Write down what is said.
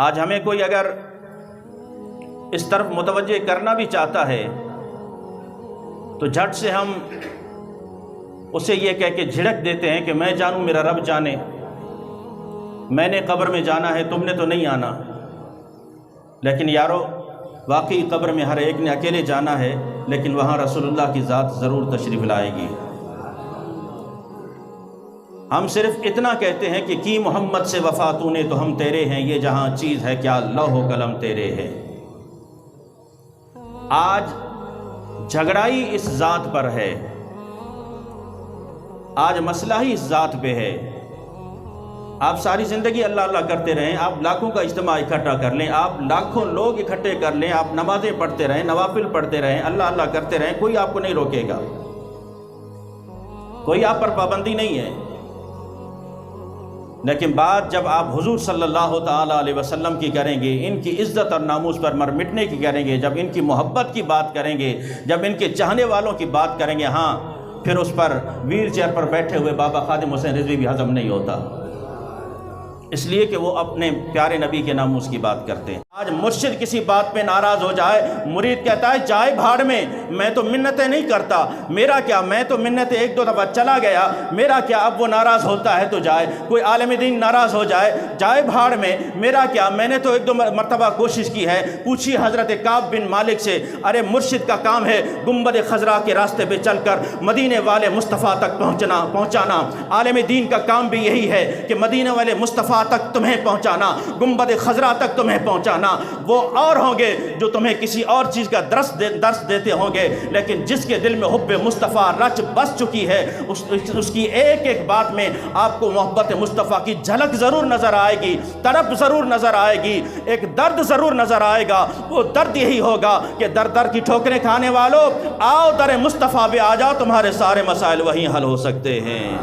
آج ہمیں کوئی اگر اس طرف متوجہ کرنا بھی چاہتا ہے تو جھٹ سے ہم اسے یہ کہہ کے جھڑک دیتے ہیں کہ میں جانوں میرا رب جانے، میں نے قبر میں جانا ہے، تم نے تو نہیں آنا۔ لیکن یارو، واقعی قبر میں ہر ایک نے اکیلے جانا ہے، لیکن وہاں رسول اللہ کی ذات ضرور تشریف لائے گی۔ ہم صرف اتنا کہتے ہیں کہ کی محمد سے وفا تو نے تو ہم تیرے ہیں، یہ جہاں چیز ہے کیا لوح و قلم تیرے ہے۔ آج جھگڑائی اس ذات پر ہے، آج مسئلہ ہی اس ذات پہ ہے۔ آپ ساری زندگی اللہ اللہ کرتے رہیں، آپ لاکھوں کا اجتماع اکٹھا کر لیں، آپ لاکھوں لوگ اکٹھے کر لیں، آپ نمازیں پڑھتے رہیں، نوافل پڑھتے رہیں، اللہ اللہ کرتے رہیں، کوئی آپ کو نہیں روکے گا، کوئی آپ پر پابندی نہیں ہے۔ لیکن بات جب آپ حضور صلی اللہ تعالیٰ علیہ وسلم کی کریں گے، ان کی عزت اور ناموس پر مر مٹنے کی کریں گے، جب ان کی محبت کی بات کریں گے، جب ان کے چاہنے والوں کی بات کریں گے، ہاں پھر اس پر ویل چیئر پر بیٹھے ہوئے بابا خادم حسین رضوی بھی ہضم نہیں ہوتا، اس لیے کہ وہ اپنے پیارے نبی کے ناموس کی بات کرتے ہیں۔ آج مرشد کسی بات پہ ناراض ہو جائے، مرید کہتا ہے جائے بھاڑ میں تو منتیں نہیں کرتا، میرا کیا، میں تو منتیں ایک دو دفعہ چلا گیا، میرا کیا، اب وہ ناراض ہوتا ہے تو جائے۔ کوئی عالم دین ناراض ہو جائے، جائے بھاڑ میں، میرا کیا، میں نے تو ایک دو مرتبہ کوشش کی ہے۔ پوچھیے حضرت کعب بن مالک سے، ارے مرشد کا کام ہے گنبد خضرا کے راستے پہ چل کر مدینے والے مصطفیٰ تک پہنچانا، عالم دین کا کام بھی یہی ہے کہ مدینے والے مصطفیٰ تک تمہیں پہنچانا، گنبد خضرا تک تمہیں پہنچانا۔ وہ اور ہوں گے جو تمہیں کسی اور چیز کا درس دیتے ہوں گے، لیکن جس کے دل میں حب مصطفیٰ رچ بس چکی ہے، اس کی ایک ایک بات میں آپ کو محبت مصطفیٰ کی جھلک ضرور نظر آئے گی، تڑپ ضرور نظر آئے گی، ایک درد ضرور نظر آئے گا۔ وہ درد یہی ہوگا کہ در در کی ٹھوکریں کھانے والوں، آؤ در مصطفیٰ پہ آ جاؤ، تمہارے سارے مسائل وہیں حل ہو سکتے ہیں۔